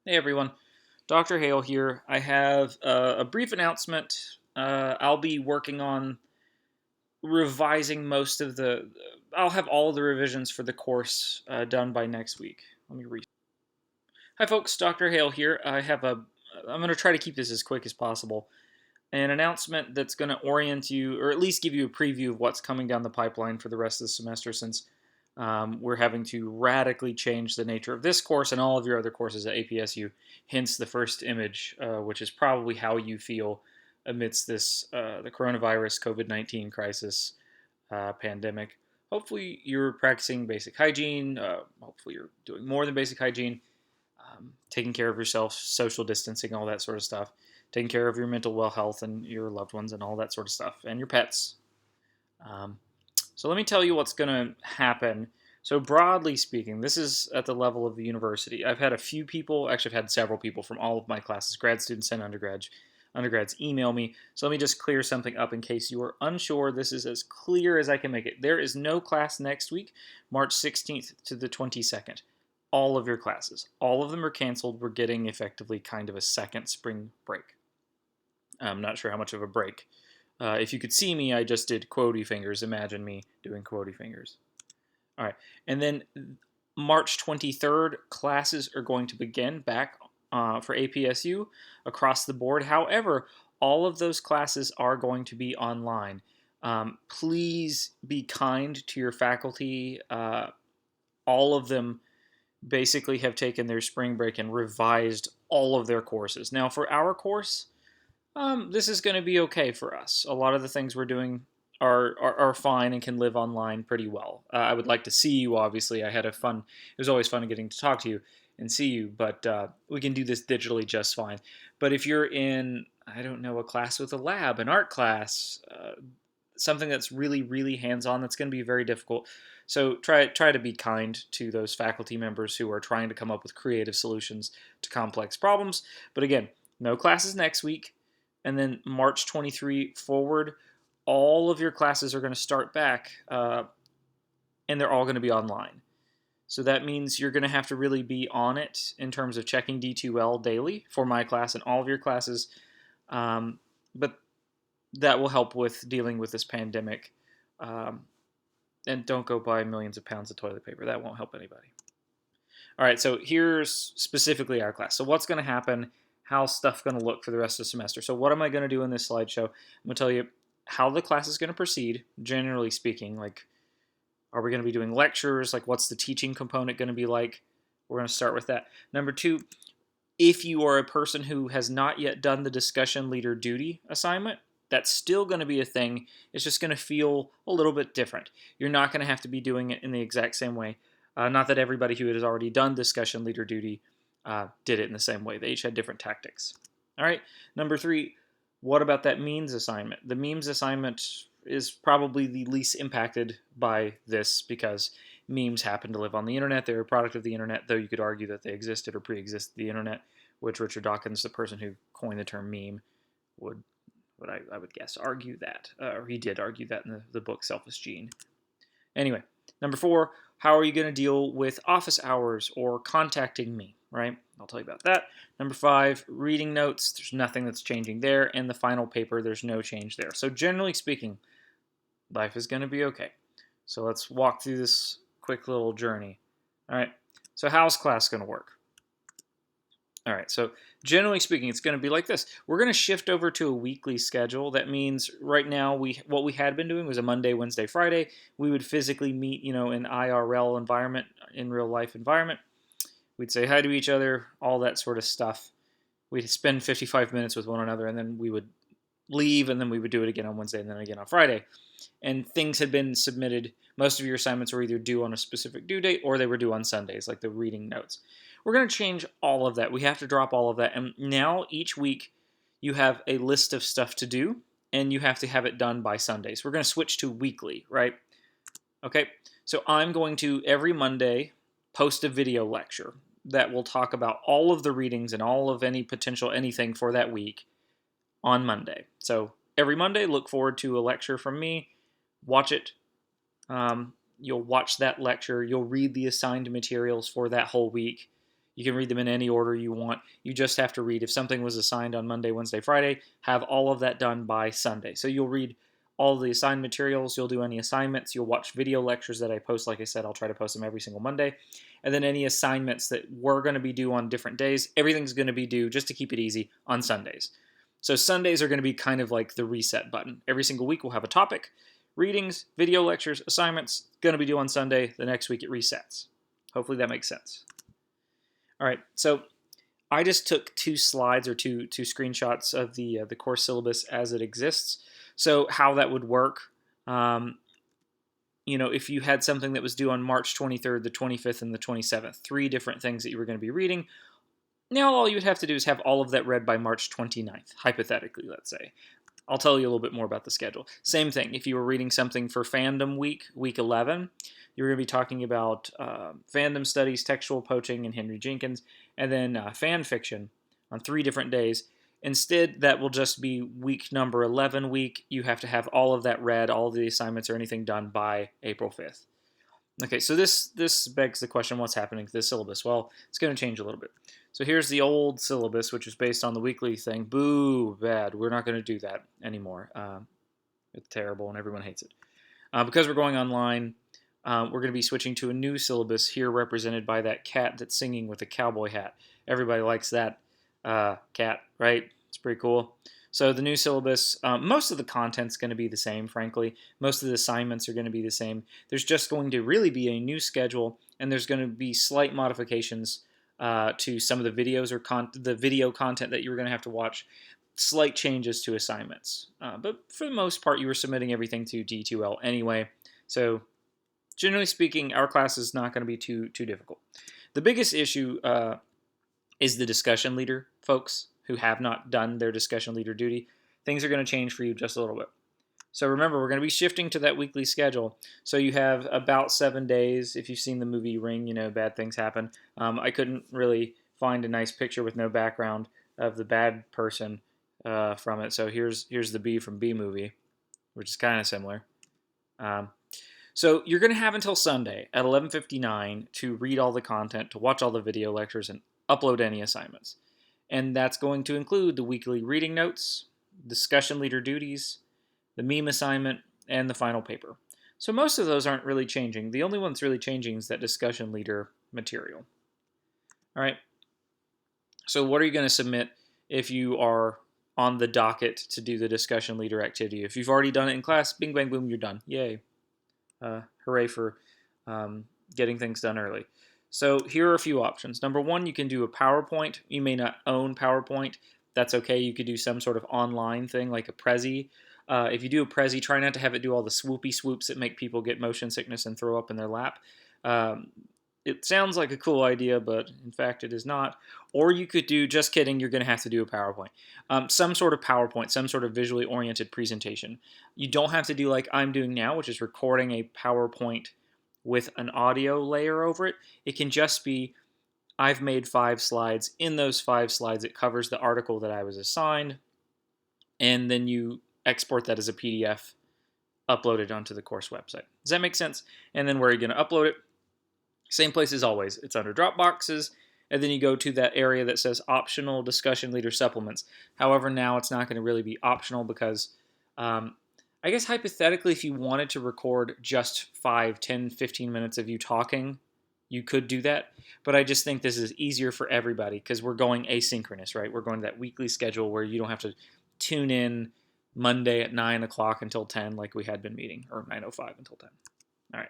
Hey everyone, Dr. Hale here. I have a brief announcement. I'll be working on revising most of I'll have all the revisions for the course done by next week. Let me read. Hi folks, Dr. Hale here. I'm going to try to keep this as quick as possible. An announcement that's going to orient you, or at least give you a preview of what's coming down the pipeline for the rest of the semester, since we're having to radically change the nature of this course and all of your other courses at APSU. Hence the first image, which is probably how you feel amidst this the coronavirus COVID-19 crisis pandemic. Hopefully, you're practicing basic hygiene. Hopefully, you're doing more than basic hygiene, taking care of yourself, social distancing, all that sort of stuff, taking care of your mental well health and your loved ones and all that sort of stuff, and your pets. Um, so let me tell you what's going to happen. So broadly speaking, this is at the level of the university. I've had a few people, actually I've had several people from all of my classes, grad students and undergrads email me. So let me just clear something up in case you are unsure. This is as clear as I can make it. There is no class next week, March 16th to the 22nd. All of your classes, all of them are canceled. We're getting effectively kind of a second spring break. I'm not sure how much of a break. If you could see me, I just did quotey fingers. Imagine me doing quotey fingers. All right. And then March 23rd, classes are going to begin back for APSU across the board. However, all of those classes are going to be online. Please be kind to your faculty. All of them basically have taken their spring break and revised all of their courses. Now, for our course, this is going to be okay for us. A lot of the things we're doing are fine and can live online pretty well. I would like to see you, obviously. It was always fun getting to talk to you and see you, but we can do this digitally just fine. But if you're in, I don't know, a class with a lab, an art class, something that's really, really hands-on, that's going to be very difficult. So try to be kind to those faculty members who are trying to come up with creative solutions to complex problems. But again, no classes next week. And then March 23 forward, all of your classes are going to start back, and they're all going to be online. So that means you're going to have to really be on it in terms of checking D2L daily for my class and all of your classes. But that will help with dealing with this pandemic. And don't go buy millions of pounds of toilet paper. That won't help anybody. All right, so here's specifically our class. So what's going to happen? How's stuff going to look for the rest of the semester? So what am I going to do in this slideshow? I'm going to tell you how the class is going to proceed, generally speaking. Like, are we going to be doing lectures? Like, what's the teaching component going to be like? We're going to start with that. Number two, if you are a person who has not yet done the discussion leader duty assignment, that's still going to be a thing. It's just going to feel a little bit different. You're not going to have to be doing it in the exact same way. Not that everybody who has already done discussion leader duty did it in the same way. They each had different tactics. All right. Number three, what about that memes assignment? The memes assignment is probably the least impacted by this because memes happen to live on the internet. They're a product of the internet, though you could argue that they existed or pre-existed the internet, which Richard Dawkins, the person who coined the term meme, would I would guess argue that, or he did argue that in the book Selfish Gene. Anyway, number four, how are you going to deal with office hours or contacting me, right? I'll tell you about that. Number five, reading notes. There's nothing that's changing there. And the final paper, there's no change there. So generally speaking, life is going to be okay. So let's walk through this quick little journey. All right, so how's class going to work? All right, so generally speaking, it's going to be like this. We're going to shift over to a weekly schedule. That means right now what we had been doing was a Monday, Wednesday, Friday. We would physically meet, in IRL environment, in real life environment. We'd say hi to each other, all that sort of stuff. We'd spend 55 minutes with one another, and then we would leave, and then we would do it again on Wednesday and then again on Friday. And things had been submitted. Most of your assignments were either due on a specific due date or they were due on Sundays, like the reading notes. We're going to change all of that. We have to drop all of that. And now each week you have a list of stuff to do, and you have to have it done by Sundays. We're going to switch to weekly, right? Okay, so I'm going to every Monday post a video lecture that will talk about all of the readings and all of any potential anything for that week on Monday. So every Monday, look forward to a lecture from me. Watch it. You'll watch that lecture. You'll read the assigned materials for that whole week. You can read them in any order you want. You just have to read, if something was assigned on Monday, Wednesday, Friday, have all of that done by Sunday. So you'll read all the assigned materials, you'll do any assignments, you'll watch video lectures that I post. Like I said, I'll try to post them every single Monday. And then any assignments that were going to be due on different days, everything's going to be due, just to keep it easy, on Sundays. So Sundays are going to be kind of like the reset button. Every single week we'll have a topic, readings, video lectures, assignments, going to be due on Sunday. The next week it resets. Hopefully that makes sense. All right, so I just took two slides or two screenshots of the course syllabus as it exists. So how that would work, if you had something that was due on March 23rd, the 25th, and the 27th, 3 different things that you were going to be reading. Now all you would have to do is have all of that read by March 29th, hypothetically, let's say. I'll tell you a little bit more about the schedule. Same thing, if you were reading something for Fandom Week, week 11, you're going to be talking about fandom studies, textual poaching, and Henry Jenkins, and then fan fiction on 3 different days. Instead, that will just be week number 11 week. You have to have all of that read, all of the assignments or anything done by April 5th. Okay, so this begs the question, what's happening to this syllabus? Well, it's going to change a little bit. So here's the old syllabus, which is based on the weekly thing. Boo, bad. We're not going to do that anymore. It's terrible and everyone hates it. Because we're going online, we're going to be switching to a new syllabus here represented by that cat that's singing with a cowboy hat. Everybody likes that cat, right? It's pretty cool. So the new syllabus, most of the content's going to be the same, frankly. Most of the assignments are going to be the same. There's just going to really be a new schedule, and there's going to be slight modifications to some of the videos or the video content that you were going to have to watch. Slight changes to assignments. But for the most part, you were submitting everything to D2L anyway. So generally speaking, our class is not going to be too difficult. The biggest issue is the discussion leader folks who have not done their discussion leader duty. Things are going to change for you just a little bit. So remember, we're going to be shifting to that weekly schedule. So you have about 7 days. If you've seen the movie Ring, bad things happen. I couldn't really find a nice picture with no background of the bad person from it. So here's the B from B movie, which is kind of similar. So you're going to have until Sunday at 11:59 to read all the content, to watch all the video lectures, and upload any assignments. And that's going to include the weekly reading notes, discussion leader duties, the meme assignment, and the final paper. So most of those aren't really changing. The only one that's really changing is that discussion leader material. All right. So what are you going to submit if you are on the docket to do the discussion leader activity? If you've already done it in class, bing, bang, boom, you're done. Yay. Hooray for getting things done early. So here are a few options. Number 1, you can do a PowerPoint. You may not own PowerPoint. That's okay. You could do some sort of online thing like a Prezi. If you do a Prezi, try not to have it do all the swoopy swoops that make people get motion sickness and throw up in their lap. It sounds like a cool idea, but in fact it is not. Or you could do, just kidding, you're going to have to do a PowerPoint. Some sort of PowerPoint, some sort of visually oriented presentation. You don't have to do like I'm doing now, which is recording a PowerPoint with an audio layer over it. It can just be, I've made 5 slides. In those 5 slides, it covers the article that I was assigned, and then you export that as a PDF, upload it onto the course website. Does that make sense? And then where are you going to upload it? Same place as always. It's under Dropboxes, and then you go to that area that says optional discussion leader supplements. However, now it's not going to really be optional because I guess hypothetically, if you wanted to record just 5, 10, 15 minutes of you talking, you could do that. But I just think this is easier for everybody because we're going asynchronous, right? We're going to that weekly schedule where you don't have to tune in Monday at 9 o'clock until 10 like we had been meeting, or 9:05 until 10. All right.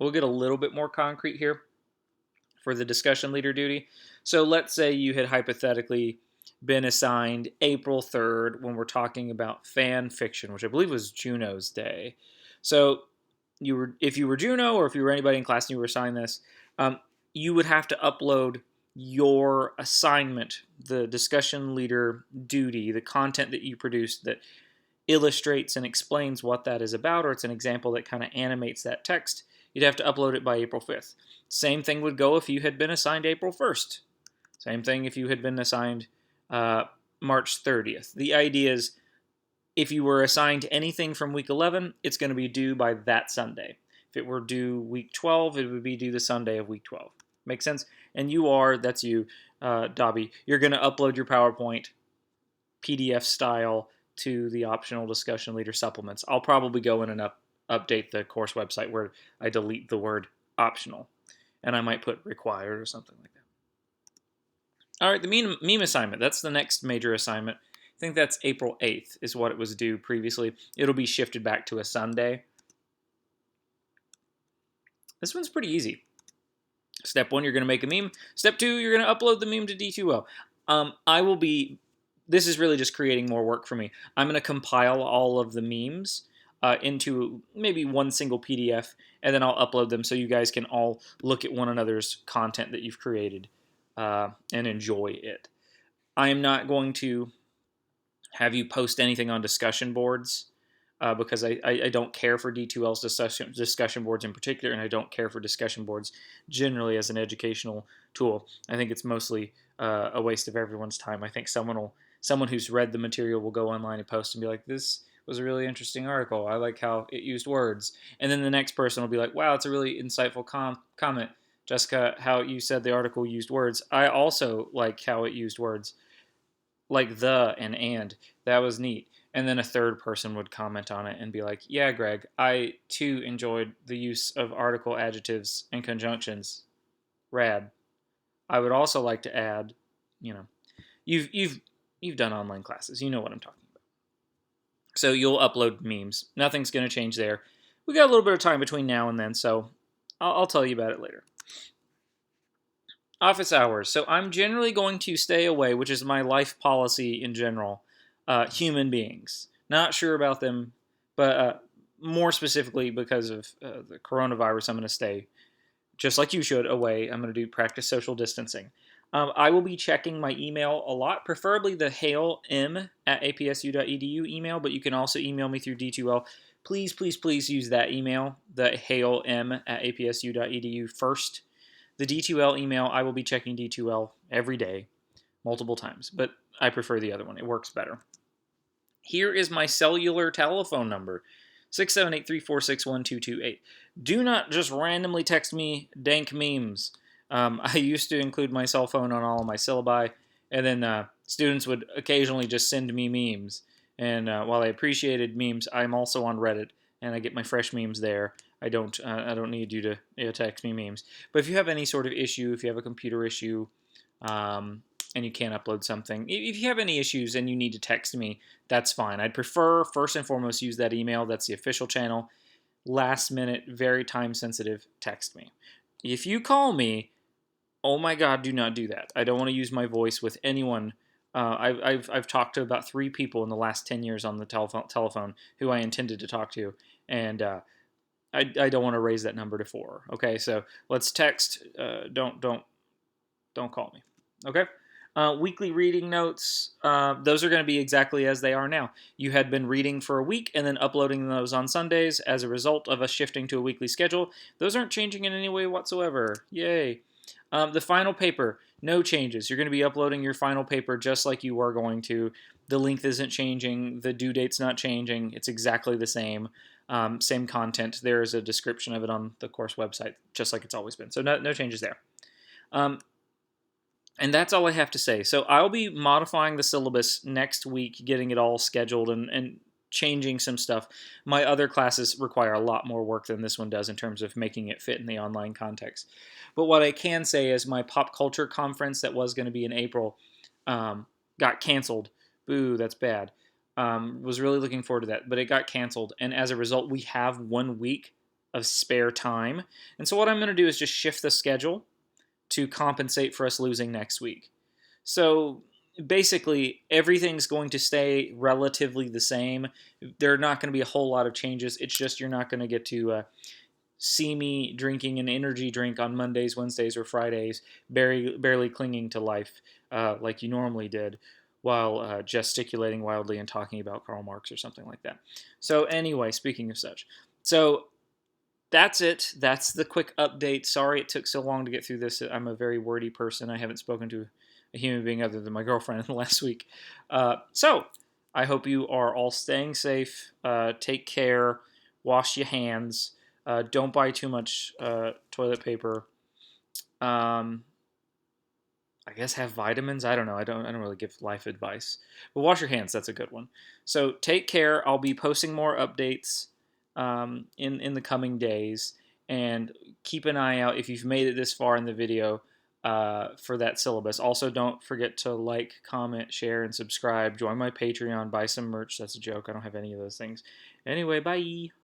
We'll get a little bit more concrete here for the discussion leader duty. So let's say you had hypothetically been assigned April 3rd when we're talking about fan fiction, which I believe was Juno's day. So if you were Juno or if you were anybody in class and you were assigned this, you would have to upload your assignment, the discussion leader duty, the content that you produced that illustrates and explains what that is about, or it's an example that kind of animates that text. You'd have to upload it by April 5th. Same thing would go if you had been assigned April 1st. Same thing if you had been assigned March 30th. The idea is if you were assigned anything from week 11, it's going to be due by that Sunday. If it were due week 12, it would be due the Sunday of week 12. Make sense? And that's you, Dobby. You're going to upload your PowerPoint PDF style to the optional discussion leader supplements. I'll probably go in and update the course website where I delete the word optional, and I might put required or something like that. All right, the meme assignment. That's the next major assignment. I think that's April 8th is what it was due previously. It'll be shifted back to a Sunday. This one's pretty easy. Step 1, you're going to make a meme. Step 2, you're going to upload the meme to D2L. This is really just creating more work for me. I'm going to compile all of the memes into maybe one single PDF, and then I'll upload them so you guys can all look at one another's content that you've created and enjoy it. I am not going to have you post anything on discussion boards because I don't care for D2L's discussion boards in particular, and I don't care for discussion boards generally as an educational tool. I think it's mostly a waste of everyone's time. I think someone who's read the material will go online and post and be like, this was a really interesting article. I like how it used words. And then the next person will be like, wow, it's a really insightful comment. Jessica, how you said the article used words. I also like how it used words, like the and. That was neat. And then a third person would comment on it and be like, yeah, Greg, I too enjoyed the use of article adjectives and conjunctions. Rad. I would also like to add, you've done online classes. You know what I'm talking about. So you'll upload memes. Nothing's going to change there. We got a little bit of time between now and then, so I'll tell you about it later. Office hours. So I'm generally going to stay away, which is my life policy in general, human beings. Not sure about them, but more specifically because of the coronavirus, I'm going to stay, just like you should, away. I'm going to practice social distancing. I will be checking my email a lot, preferably the Hale M at apsu.edu email, but you can also email me through D2L. Please, please, please use that email, the Hale M at apsu.edu first. The D2L email, I will be checking D2L every day, multiple times, but I prefer the other one. It works better. Here is my cellular telephone number, 678-346-1228. Do not just randomly text me dank memes. I used to include my cell phone on all of my syllabi, and then students would occasionally just send me memes. And while I appreciated memes, I'm also on Reddit, and I get my fresh memes there. I don't need you to text me memes. But if you have any sort of issue, if you have a computer issue, and you can't upload something, if you have any issues and you need to text me, that's fine. I'd prefer, first and foremost, use that email. That's the official channel. Last minute, very time sensitive, text me. If you call me, oh my God, do not do that. I don't want to use my voice with anyone. I've talked to about 3 people in the last 10 years on the telephone who I intended to talk to, and I don't want to raise that number to 4. Okay, so let's text. Don't call me. Okay. Weekly reading notes. Those are going to be exactly as they are now. You had been reading for a week and then uploading those on Sundays as a result of us shifting to a weekly schedule. Those aren't changing in any way whatsoever. Yay. The final paper, no changes. You're going to be uploading your final paper just like you were going to. The length isn't changing. The due date's not changing. It's exactly the same. Same content. There is a description of it on the course website, just like it's always been. So no changes there. And that's all I have to say. So I'll be modifying the syllabus next week, getting it all scheduled and changing some stuff. My other classes require a lot more work than this one does in terms of making it fit in the online context. But what I can say is my pop culture conference that was going to be in April got canceled. Boo, that's bad. Was really looking forward to that, but it got canceled. And as a result, we have 1 week of spare time. And so what I'm going to do is just shift the schedule to compensate for us losing next week. So basically, everything's going to stay relatively the same. There are not going to be a whole lot of changes. It's just you're not going to get to see me drinking an energy drink on Mondays, Wednesdays, or Fridays, barely clinging to life like you normally did, while gesticulating wildly and talking about Karl Marx or something like that. So anyway, speaking of such. So that's it. That's the quick update. Sorry it took so long to get through this. I'm a very wordy person. I haven't spoken to a human being other than my girlfriend in the last week. So I hope you are all staying safe. Take care. Wash your hands. Don't buy too much toilet paper. Um, I guess have vitamins. I don't know. I don't really give life advice. But wash your hands. That's a good one. So take care. I'll be posting more updates in the coming days, and keep an eye out if you've made it this far in the video for that syllabus. Also, don't forget to like, comment, share, and subscribe. Join my Patreon. Buy some merch. That's a joke. I don't have any of those things. Anyway, bye.